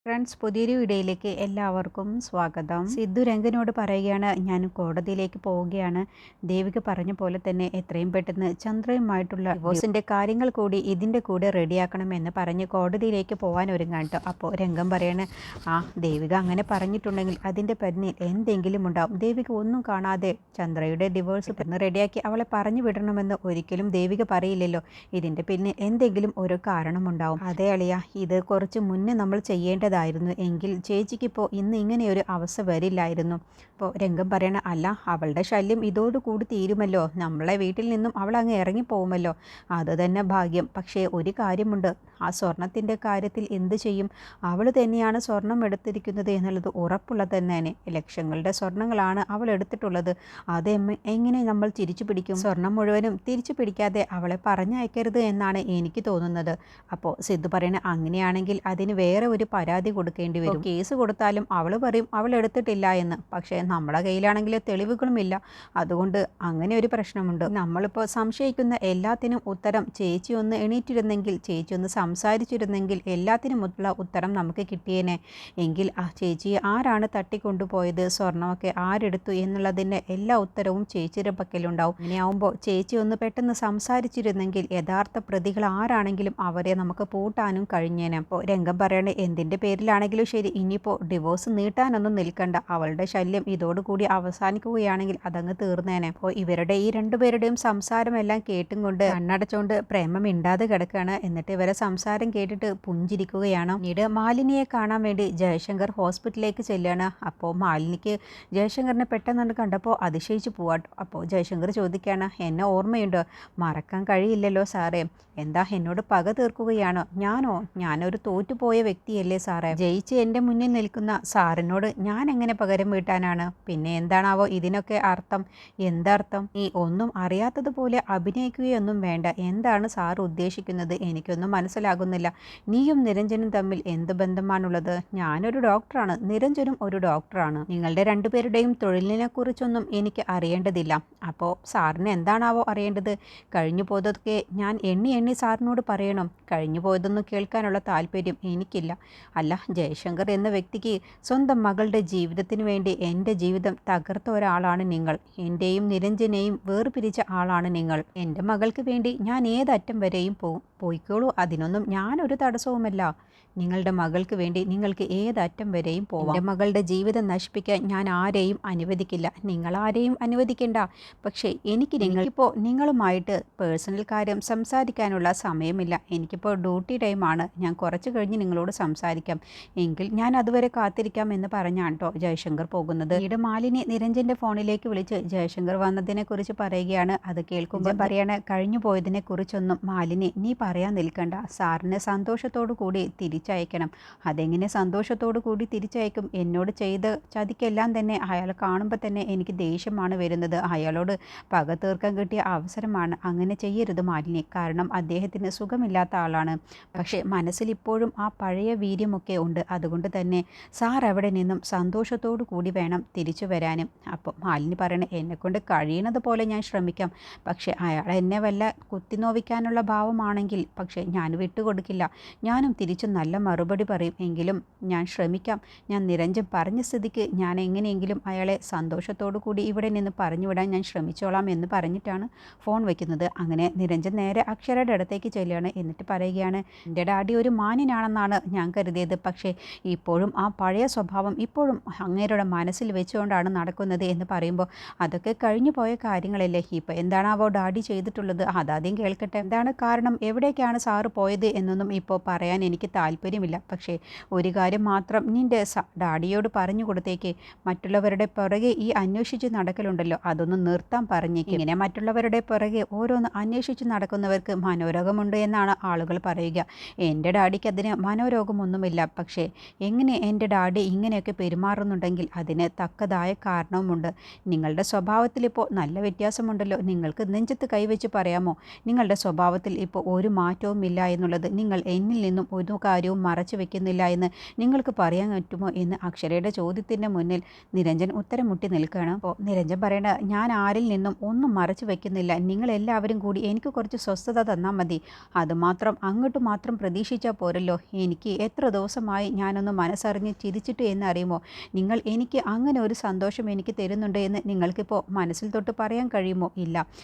Friends, പുതിയൊരു വീഡിയോയിലേക്ക് എല്ലാവർക്കും സ്വാഗതം. സിദ്ധു രംഗനോട് പറയുകയാണ്, ഞാൻ കോടതിയിലേക്ക് പോവുകയാണ്. ദേവിക പറഞ്ഞ പോലെ തന്നെ എത്രയും പെട്ടെന്ന് ചന്ദ്രയുമായിട്ടുള്ള ഡിവോഴ്സിൻ്റെ കാര്യങ്ങൾ കൂടി ഇതിൻ്റെ കൂടെ റെഡിയാക്കണമെന്ന് പറഞ്ഞ് കോടതിയിലേക്ക് പോകാൻ ഒരുങ്ങാട്ടോ. അപ്പോൾ രംഗം പറയാണ്, ദേവിക അങ്ങനെ പറഞ്ഞിട്ടുണ്ടെങ്കിൽ അതിൻ്റെ പിന്നിൽ എന്തെങ്കിലും ഉണ്ടാവും. ദേവിക ഒന്നും കാണാതെ ചന്ദ്രയുടെ ഡിവോഴ്സ് പെട്ടെന്ന് റെഡിയാക്കി അവളെ പറഞ്ഞു വിടണമെന്ന് ഒരിക്കലും ദേവിക പറയില്ലല്ലോ. ഇതിൻ്റെ പിന്നിൽ എന്തെങ്കിലും ഒരു കാരണമുണ്ടാവും. അതേ അളിയ, ഇത് കുറച്ച് മുന്നേ നമ്മൾ ചെയ്യേണ്ടതായിരുന്നു എങ്കിൽ ചേച്ചിക്കിപ്പോൾ ഇന്ന് ഇങ്ങനെയൊരു അവസ്ഥ വരില്ലായിരുന്നു. ഇപ്പോൾ രംഗം പറയണ, അല്ല അവളുടെ ശല്യം ഇതോടുകൂടി തീരുമല്ലോ, നമ്മളെ വീട്ടിൽ നിന്നും അവൾ അങ്ങ് ഇറങ്ങിപ്പോവുമല്ലോ, അത് തന്നെ ഭാഗ്യം. പക്ഷേ ഒരു കാര്യമുണ്ട്, ആ സ്വർണത്തിൻ്റെ കാര്യത്തിൽ എന്ത് ചെയ്യും? അവൾ തന്നെയാണ് സ്വർണം എടുത്തിരിക്കുന്നത് എന്നുള്ളത് ഉറപ്പുള്ളത് തന്നെ. ലക്ഷങ്ങളുടെ സ്വർണ്ണങ്ങളാണ് അവൾ എടുത്തിട്ടുള്ളത്. അത് എങ്ങനെ നമ്മൾ തിരിച്ചു പിടിക്കും? സ്വർണം മുഴുവനും തിരിച്ചു പിടിക്കാതെ അവളെ പറഞ്ഞയക്കരുത് എന്നാണ് എനിക്ക് തോന്നുന്നത്. അപ്പോൾ സിദ്ധു പറയണ, അങ്ങനെയാണെങ്കിൽ അതിന് വേറെ ഒരു പരാതി കൊടുക്കേണ്ടി വരും. കേസ് കൊടുത്താലും അവൾ പറയും അവൾ എടുത്തിട്ടില്ല എന്ന്. പക്ഷേ നമ്മുടെ കയ്യിലാണെങ്കിൽ തെളിവുകളുമില്ല. അതുകൊണ്ട് അങ്ങനെ ഒരു പ്രശ്നമുണ്ട്. നമ്മളിപ്പോൾ സംശയിക്കുന്ന എല്ലാത്തിനും ഉത്തരം ചേച്ചി ഒന്ന് എണീറ്റിരുന്നെങ്കിൽ, ചേച്ചി ഒന്ന് സംസാരിച്ചിരുന്നെങ്കിൽ എല്ലാത്തിനുമുള്ള ഉത്തരം നമുക്ക് കിട്ടിയേനെ. എങ്കിൽ ചേച്ചിയെ ആരാണ് തട്ടിക്കൊണ്ടുപോയത്, സ്വർണമൊക്കെ ആരെടുത്തു എന്നുള്ളതിൻ്റെ എല്ലാ ഉത്തരവും ചേച്ചിയുടെ പക്കലുണ്ടാവും. അങ്ങനെയാവുമ്പോൾ ചേച്ചി ഒന്ന് പെട്ടെന്ന് സംസാരിച്ചിരുന്നെങ്കിൽ യഥാർത്ഥ പ്രതികൾ ആരാണെങ്കിലും അവരെ നമുക്ക് പൂട്ടാനും കഴിഞ്ഞേനെ. അപ്പോൾ രംഗം പറയണേ, എന്തിൻ്റെ പേരിലാണെങ്കിലും ശരി, ഇനിയിപ്പോൾ ഡിവോഴ്സ് നീട്ടാനൊന്നും നിൽക്കണ്ട. അവളുടെ ശല്യം ഇതോടുകൂടി അവസാനിക്കുകയാണെങ്കിൽ അതങ്ങ് തീർന്നേനെ. അപ്പോൾ ഇവരുടെ ഈ രണ്ടുപേരുടെയും സംസാരമെല്ലാം കേട്ടും കൊണ്ട് കണ്ണടച്ചുകൊണ്ട് പ്രേമം മിണ്ടാതെ കിടക്കുകയാണ്. എന്നിട്ട് ഇവരെ സംസാരം കേട്ടിട്ട് പുഞ്ചിരിക്കുകയാണ്. പിന്നീട് മാലിനിയെ കാണാൻ വേണ്ടി ജയശങ്കർ ഹോസ്പിറ്റലിലേക്ക് ചെല്ലുകയാണ്. അപ്പോൾ മാലിനിക്ക് ജയശങ്കറിനെ പെട്ടെന്ന് കണ്ടപ്പോൾ അതിശയിച്ച് പോവാട്ടോ. അപ്പോൾ ജയശങ്കർ ചോദിക്കുകയാണ്, എന്നെ ഓർമ്മയുണ്ടോ? മറക്കാൻ കഴിയില്ലല്ലോ സാറേ. എന്താ എന്നോട് പക തീർക്കുകയാണോ? ഞാനൊരു തോറ്റുപോയ വ്യക്തിയല്ലേ സാറേ? ജയിച്ച് എൻ്റെ മുന്നിൽ നിൽക്കുന്ന സാറിനോട് ഞാൻ എങ്ങനെ പകരം വീട്ടാനാണ്? പിന്നെ എന്താണാവോ ഇതിനൊക്കെ അർത്ഥം? എന്തർത്ഥം? നീ ഒന്നും അറിയാത്തതുപോലെ അഭിനയിക്കുകയൊന്നും വേണ്ട. എന്താണ് സാർ ഉദ്ദേശിക്കുന്നത്? എനിക്കൊന്നും മനസ്സിലാകുന്നില്ല. നീയും നിരഞ്ജനും തമ്മിൽ എന്ത് ബന്ധമാണുള്ളത്? ഞാനൊരു ഡോക്ടറാണ്, നിരഞ്ജനും ഒരു ഡോക്ടറാണ്. നിങ്ങളുടെ രണ്ടുപേരുടെയും തൊഴിലിനെ കുറിച്ചൊന്നും എനിക്ക് അറിയേണ്ടതില്ല. അപ്പോൾ സാറിന് എന്താണാവോ അറിയേണ്ടത്? കഴിഞ്ഞു പോയതൊക്കെ ഞാൻ എണ്ണി സാറിനോട് പറയണം? കഴിഞ്ഞു പോയതൊന്നും കേൾക്കാനുള്ള താല്പര്യം എനിക്കില്ല. അല്ല, ജയശങ്കർ എന്ന വ്യക്തിക്ക് സ്വന്തം മകളുടെ ജീവിതത്തിന് വേണ്ടി എൻ്റെ ജീവിതം തകർത്ത ഒരാളാണ് നിങ്ങൾ. എൻ്റെയും നിരഞ്ജനെയും വേർപിരിച്ച ആളാണ് നിങ്ങൾ. എൻ്റെ മകൾക്ക് വേണ്ടി ഞാൻ ഏതറ്റം വരെയും പോയിക്കോളൂ, അതിനൊന്നും ഞാനൊരു തടസ്സവുമല്ല. നിങ്ങളുടെ മകൾക്ക് വേണ്ടി നിങ്ങൾക്ക് ഏതറ്റം വരെയും പോവാം. എൻ്റെ മകളുടെ ജീവിതം നശിപ്പിക്കാൻ ഞാൻ ആരെയും അനുവദിക്കില്ല. നിങ്ങളാരെയും അനുവദിക്കേണ്ട. പക്ഷേ എനിക്കിപ്പോൾ നിങ്ങളുമായിട്ട് പേഴ്സണൽ കാര്യം സംസാരിക്കാനുള്ള സമയമില്ല. എനിക്കിപ്പോൾ ഡ്യൂട്ടി ടൈമാണ്. ഞാൻ കുറച്ച് കഴിഞ്ഞ് നിങ്ങളോട് സംസാരിക്കാം. എങ്കിൽ ഞാൻ അതുവരെ കാത്തിരിക്കാം എന്ന് പറഞ്ഞാണ് കേട്ടോ ജയശങ്കർ പോകുന്നത്. പിന്നീട് മാലിനി നിരഞ്ജൻ്റെ ഫോണിലേക്ക് വിളിച്ച് ജയശങ്കർ വന്നതിനെ കുറിച്ച് പറയുകയാണ്. അത് കേൾക്കുമ്പോൾ പറയാണ്, കഴിഞ്ഞു പോയതിനെ കുറിച്ചൊന്നും മാലിനി നീ പറയാൻ നിൽക്കണ്ട. സാറിനെ സന്തോഷത്തോടു കൂടി തിരിച്ചയക്കണം. അതെങ്ങനെ സന്തോഷത്തോടു കൂടി തിരിച്ചയക്കും? എന്നോട് ചെയ്ത ചതിക്കെല്ലാം തന്നെ അയാൾ കാണുമ്പോൾ തന്നെ എനിക്ക് ദേഷ്യമാണ് വരുന്നത്. അയാളോട് പക തീർക്കാൻ കിട്ടിയ അവസരമാണ്. അങ്ങനെ ചെയ്യരുത് മാലിനി. കാരണം അദ്ദേഹത്തിന് സുഖമില്ലാത്ത ആളാണ്. പക്ഷേ മനസ്സിൽ ഇപ്പോഴും ആ പഴയ വീര്യമൊക്കെ ഉണ്ട്. അതുകൊണ്ട് തന്നെ സാർ അവിടെ നിന്നും സന്തോഷത്തോടു കൂടി വേണം തിരിച്ചു വരാനും. അപ്പോൾ മാലിനി പറയണേ, എന്നെക്കൊണ്ട് കഴിയുന്നത് പോലെ ഞാൻ ശ്രമിക്കാം. പക്ഷേ അയാൾ എന്നെ വല്ല കുത്തിനോവിക്കാനുള്ള ഭാവമാണെങ്കിൽ പക്ഷേ ഞാൻ വിട്ടുകൊടുക്കില്ല. ഞാനും തിരിച്ചു നല്ല മറുപടി പറയും. എങ്കിലും ഞാൻ ശ്രമിക്കാം. ഞാൻ നിരഞ്ജൻ പറഞ്ഞ സ്ഥിതിക്ക് ഞാൻ എങ്ങനെയെങ്കിലും അയാളെ സന്തോഷത്തോടു കൂടി ഇവിടെ നിന്ന് പറഞ്ഞുവിടാൻ ഞാൻ ശ്രമിച്ചോളാം എന്ന് പറഞ്ഞിട്ടാണ് ഫോൺ വയ്ക്കുന്നത്. അങ്ങനെ നിരഞ്ജൻ നേരെ അക്ഷരയുടെ അടുത്തേക്ക് ചെല്ലുകയാണ്. എന്നിട്ട് പറയുകയാണ്, എൻ്റെ ഡാഡി ഒരു മാന്യനാണെന്നാണ് ഞാൻ കരുതിയത്. പക്ഷേ ഇപ്പോഴും ആ പഴയ സ്വഭാവം ഇപ്പോഴും അങ്ങേരുടെ മനസ്സിൽ വെച്ചുകൊണ്ടാണ് നടക്കുന്നത് എന്ന് പറയുമ്പോൾ, അതൊക്കെ കഴിഞ്ഞു പോയ കാര്യങ്ങളല്ലേ. ഇപ്പോൾ എന്താണാവോ ഡാഡി ചെയ്തിട്ടുള്ളത്? അതാദ്യം കേൾക്കട്ടെ. എന്താണ് കാരണം? എവിടേക്കാണ് സാറ് പോയത് എന്നൊന്നും ഇപ്പോൾ പറയാൻ എനിക്ക് താല്പര്യമില്ല. പക്ഷേ ഒരു കാര്യം മാത്രം നിൻ്റെ ഡാഡിയോട് പറഞ്ഞു കൊടുത്തേക്ക്. മറ്റുള്ളവരുടെ പുറകെ ഈ അന്വേഷിച്ച് നടക്കലുണ്ടല്ലോ, അതൊന്ന് നിർത്താൻ പറഞ്ഞേക്ക്. ഇങ്ങനെ മറ്റുള്ളവരുടെ പുറകെ ഓരോന്ന് അന്വേഷിച്ച് നടക്കുന്നവർക്ക് മനോരോഗമുണ്ട് എന്നാണ് ആളുകൾ പറയുക. എൻ്റെ ഡാഡിക്ക് അതിന് മനോരോഗമൊന്നുമില്ല. പക്ഷേ എങ്ങനെ എൻ്റെ ഡാഡി ഇങ്ങനെയൊക്കെ പെരുമാറുന്നുണ്ടെങ്കിൽ അതിന് തക്കതായ കാരണവുമുണ്ട്. നിങ്ങളുടെ സ്വഭാവത്തിൽ ഇപ്പോൾ നല്ല വ്യത്യാസമുണ്ടല്ലോ. നിങ്ങൾക്ക് നെഞ്ചത്ത് കൈവച്ച് പറയാമോ, നിങ്ങളുടെ സ്വഭാവത്തിൽ ഇപ്പോൾ ഒരു മാറ്റവും ഇല്ല എന്നുള്ളത്? എന്നുള്ളത്? നിങ്ങൾ എന്നിൽ നിന്നും ഒരു കാര്യവും മറച്ചു വെക്കുന്നില്ല എന്ന് നിങ്ങൾക്ക് പറയാൻ പറ്റുമോ എന്ന് അക്ഷരയുടെ ചോദ്യത്തിൻ്റെ മുന്നിൽ നിരഞ്ജൻ ഉത്തരം മുട്ടി നിൽക്കുകയാണ്. അപ്പോൾ നിരഞ്ജൻ പറയണ, ഞാൻ ആരിൽ നിന്നും ഒന്നും മറച്ചു വെക്കുന്നില്ല. നിങ്ങളെല്ലാവരും കൂടി എനിക്ക് കുറച്ച് സ്വസ്ഥത തന്നാൽ മതി. അതുമാത്രം അങ്ങോട്ട് മാത്രം പ്രതീക്ഷിച്ചാൽ പോരല്ലോ. എനിക്ക് എത്ര ദിവസമായി ഞാനൊന്ന് മനസ്സറിഞ്ഞ് ചിരിച്ചിട്ട് എന്നറിയുമോ? നിങ്ങൾ എനിക്ക് അങ്ങനെ ഒരു സന്തോഷം എനിക്ക് തരുന്നുണ്ട് എന്ന് നിങ്ങൾക്കിപ്പോൾ മനസ്സിൽ തൊട്ട് പറയാൻ കഴിയുമോ? ഇല്ല.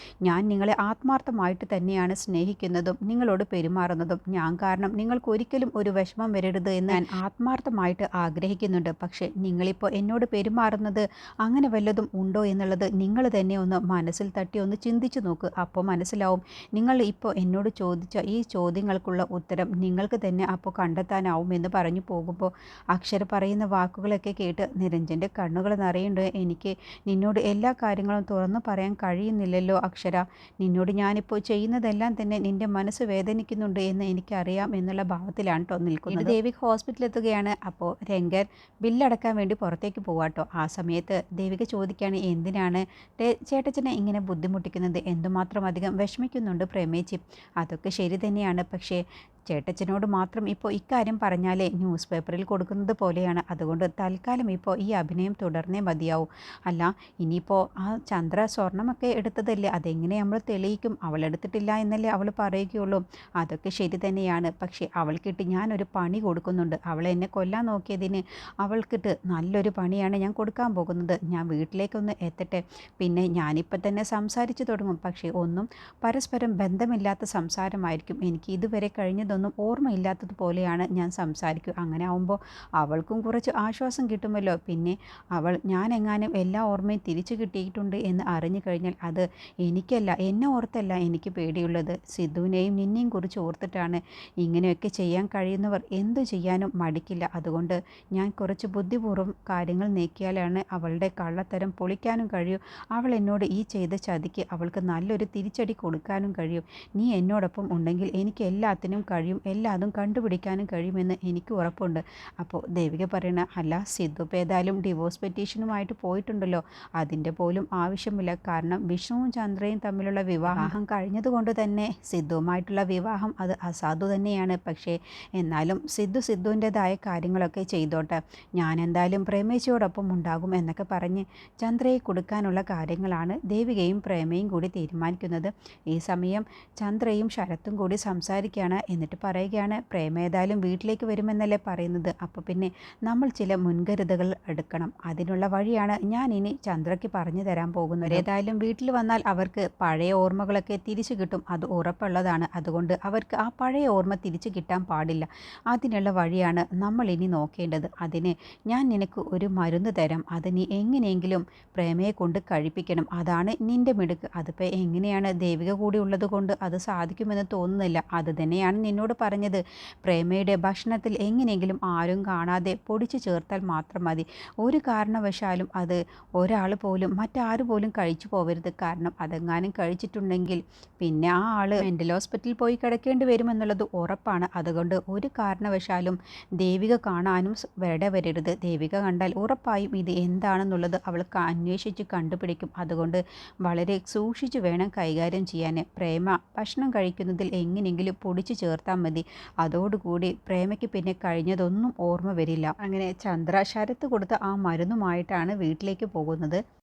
ഞാൻ നിങ്ങളെ ആത്മാർത്ഥമായിട്ട് തന്നെയാണ് സ്നേഹിക്കുന്നതും നിങ്ങളോട് പെരുമാറുന്നതും. ഞാൻ കാരണം നിങ്ങൾക്ക് ഒരിക്കലും ഒരു വിഷമം വരരുത് എന്ന് ഞാൻ ആത്മാർത്ഥമായിട്ട് ആഗ്രഹിക്കുന്നുണ്ട്. പക്ഷേ നിങ്ങളിപ്പോൾ എന്നോട് പെരുമാറുന്നത് അങ്ങനെ വല്ലതും ഉണ്ടോ എന്നുള്ളത് നിങ്ങൾ തന്നെ ഒന്ന് മനസ്സിൽ തട്ടി ഒന്ന് ചിന്തിച്ചു നോക്ക്. അപ്പോൾ മനസ്സിലാവും. നിങ്ങൾ ഇപ്പോൾ എന്നോട് ചോദിച്ച ഈ ചോദ്യങ്ങൾക്കുള്ള ഉത്തരം നിങ്ങൾക്ക് തന്നെ അപ്പോൾ കണ്ടെത്താനാവും എന്ന് പറഞ്ഞു പോകുമ്പോൾ അക്ഷര പറയുന്ന വാക്കുകളൊക്കെ കേട്ട് നിരഞ്ജൻ്റെ കണ്ണുകൾ നിറയുണ്ട്. എനിക്ക് നിന്നോട് എല്ലാ കാര്യങ്ങളും തുറന്നു പറയാൻ കഴിയുന്നില്ലല്ലോ അക്ഷര. നിന്നോട് ഞാനിപ്പോൾ ചെയ്യുന്നതെല്ലാം തന്നെ നിൻ്റെ മനസ്സ് വേദനിക്കുന്നുണ്ട് എന്ന് എനിക്കറിയാം എന്നുള്ള ഭാവത്തിലാണ് കേട്ടോ നിൽക്കുന്നത്. ദേവിക ഹോസ്പിറ്റലിൽ എത്തുകയാണ്. അപ്പോൾ രംഗൻ ബില്ലടക്കാൻ വേണ്ടി പുറത്തേക്ക് പോവാട്ടോ. ആ സമയത്ത് ദേവിക ചോദിക്കുകയാണ്, എന്തിനാണ് ചേട്ടച്ചനെ ഇങ്ങനെ ബുദ്ധിമുട്ടിക്കുന്നത്? എന്തുമാത്രം അധികം വിഷമിക്കുന്നുണ്ട് പ്രേമേച്ചി? അതൊക്കെ ശരി തന്നെയാണ്. പക്ഷേ ചേട്ടച്ചനോട് മാത്രം ഇപ്പോൾ ഇക്കാര്യം പറഞ്ഞാലേ ന്യൂസ് പേപ്പറിൽ കൊടുക്കുന്നത് പോലെയാണ്. അതുകൊണ്ട് തൽക്കാലം ഇപ്പോൾ ഈ അഭിനയം തുടർന്നേ മതിയാവും. അല്ല, ഇനിയിപ്പോൾ ആ ചന്ദ്ര സ്വർണമൊക്കെ എടുത്തതല്ലേ, അതെങ്ങനെ നമ്മൾ തെളിയിക്കും? അവൾ എടുത്തിട്ടില്ല എന്നല്ലേ അവൾ പറയുകയുള്ളൂ. അതൊക്കെ ശരി തന്നെയാണ്. പക്ഷേ അവൾക്കിട്ട് ഞാനൊരു പണി കൊടുക്കുന്നുണ്ട്. അവൾ എന്നെ കൊല്ലാൻ നോക്കിയതിന് അവൾക്കിട്ട് നല്ലൊരു പണിയാണ് ഞാൻ കൊടുക്കാൻ പോകുന്നത്. ഞാൻ വീട്ടിലേക്കൊന്ന് എത്തട്ടെ, പിന്നെ ഞാനിപ്പോൾ തന്നെ സംസാരിച്ചു തുടങ്ങും. പക്ഷേ ഒന്നും പരസ്പരം ബന്ധമില്ലാത്ത സംസാരമായിരിക്കും. എനിക്ക് ഇതുവരെ കഴിഞ്ഞതൊന്നും ഓർമ്മയില്ലാത്തതുപോലെയാണ് ഞാൻ സംസാരിക്കുക. അങ്ങനെ ആവുമ്പോൾ അവൾക്കും കുറച്ച് ആശ്വാസം കിട്ടുമല്ലോ. പിന്നെ അവൾ ഞാനെങ്ങാനും എല്ലാ ഓർമ്മയും തിരിച്ചു കിട്ടിയിട്ടുണ്ട് എന്ന് അറിഞ്ഞു കഴിഞ്ഞാൽ അത് എനിക്കല്ല, എന്നെ ഓർത്തല്ല എനിക്ക് പേടിയുള്ളത്, സിദ്ധുവിനെയും നിന്നെയും കുറിച്ച് ഓർത്തിട്ടാണ്. ഇങ്ങനെയൊക്കെ ചെയ്യാൻ കഴിയുന്നവർ എന്തു ചെയ്യാനും മടിക്കില്ല. അതുകൊണ്ട് ഞാൻ കുറച്ച് ബുദ്ധിപൂർവ്വം കാര്യങ്ങൾ നീക്കിയാലാണ് അവളുടെ കള്ളത്തരം പൊളിക്കാനും കഴിയും. അവൾ എന്നോട് ഈ ചെയ്ത ചതിക്ക് അവൾക്ക് നല്ലൊരു തിരിച്ചടി കൊടുക്കാനും കഴിയും. നീ എന്നോടൊപ്പം ഉണ്ടെങ്കിൽ എനിക്ക് എല്ലാത്തിനും കഴിയും, എല്ലാതും കണ്ടുപിടിക്കാനും കഴിയുമെന്ന് എനിക്ക് ഉറപ്പുണ്ട്. അപ്പോൾ ദേവിക പറയണ, അല്ല സിദ്ധു ഇപ്പോൾ ഏതായാലും ഡിവോഴ്സ് പെറ്റീഷനുമായിട്ട് പോയിട്ടുണ്ടല്ലോ, അതിൻ്റെ പോലും ആവശ്യമില്ല. കാരണം വിഷ്ണുവും ചന്ദ്രയും തമ്മിലുള്ള വിവാഹം കഴിഞ്ഞതുകൊണ്ട് തന്നെ സിദ്ധുവുമായിട്ടുള്ള വിവാഹം അത് അസാധു തന്നെയാണ്. പക്ഷേ എന്നാലും സിദ്ധുവിൻ്റെതായ കാര്യങ്ങളൊക്കെ ചെയ്തോട്ടെ, ഞാൻ എന്തായാലും പ്രേമേച്ചിയോടൊപ്പം ഉണ്ടാകും എന്നൊക്കെ പറഞ്ഞ് ചന്ദ്രയെ കൊടുക്കാനുള്ള കാര്യങ്ങളാണ് ദേവികയും പ്രേമയും കൂടി തീരുമാനിക്കുന്നത്. ഈ സമയം ചന്ദ്രയും ശരത്തും കൂടി സംസാരിക്കുകയാണ്. എന്നിട്ട് പറയുകയാണ്, പ്രേമ ഏതായാലും വീട്ടിലേക്ക് വരുമെന്നല്ലേ പറയുന്നത്, അപ്പോൾ പിന്നെ നമ്മൾ ചില മുൻകരുതലുകൾ എടുക്കണം. അതിനുള്ള വഴിയാണ് ഞാൻ ഇനി ചന്ദ്രയ്ക്ക് പറഞ്ഞു തരാൻ പോകുന്നത്. ഏതായാലും വീട്ടിൽ വന്നാൽ അവർക്ക് പഴയ ഓർമ്മകളൊക്കെ തിരിച്ചു കിട്ടും, അത് ഉറപ്പുള്ളതാണ്. അതുകൊണ്ട് അവർക്ക് ആ പഴയ ഓർമ്മ തിരിച്ചു കിട്ടാൻ പാടില്ല. അതിനുള്ള വഴിയാണ് നമ്മൾ ഇനി നോക്കേണ്ടത്. അതിന് ഞാൻ നിനക്ക് ഒരു മരുന്ന് തരാം. അത് നീ എങ്ങനെയെങ്കിലും പ്രേമയെ കൊണ്ട് കഴിപ്പിക്കണം. അതാണ് നിൻ്റെ മിടുക്ക്. അതിപ്പോൾ എങ്ങനെയാണ്? ദേവിക കൂടി ഉള്ളത് കൊണ്ട് അത് സാധിക്കുമെന്ന് തോന്നുന്നില്ല. അത് തന്നെയാണ് നിന്നോട് പറഞ്ഞത്. പ്രേമയുടെ ഭക്ഷണത്തിൽ എങ്ങനെയെങ്കിലും ആരും കാണാതെ പൊടിച്ചു ചേർത്താൽ മാത്രം മതി. ഒരു കാരണവശാലും അത് ഒരാൾ പോലും മറ്റാരു പോലും കഴിച്ചു പോകരുത്. കാരണം അതെങ്ങാനും കഴിച്ചിട്ടുണ്ടെങ്കിൽ പിന്നെ ആ ആൾ മെൻ്റൽ ഹോസ്പിറ്റലിൽ പോയി കിടക്കേണ്ടി വരുമെന്നുള്ളത് ഉറപ്പാണ്. അതുകൊണ്ട് ഒരു കാരണവശാലും ദേവിക കാണാനും വരരുത്. ദേവിക കണ്ടാൽ ഉറപ്പായും ഇത് എന്താണെന്നുള്ളത് അവൾക്ക് അന്വേഷിച്ച് കണ്ടുപിടിക്കും. അതുകൊണ്ട് വളരെ സൂക്ഷിച്ച് വേണം കൈകാര്യം ചെയ്യാൻ. പ്രേമ ഭക്ഷണം കഴിക്കുന്നതിൽ എങ്ങനെയെങ്കിലും പൊടിച്ചു ചേർത്താൽ മതി. അതോടുകൂടി പ്രേമയ്ക്ക് പിന്നെ കഴിഞ്ഞതൊന്നും ഓർമ്മ വരില്ല. അങ്ങനെ ചന്ദ്ര ശരത്ത് കൊടുത്ത ആ മരുന്നുമായിട്ടാണ് വീട്ടിലേക്ക് പോകുന്നത്.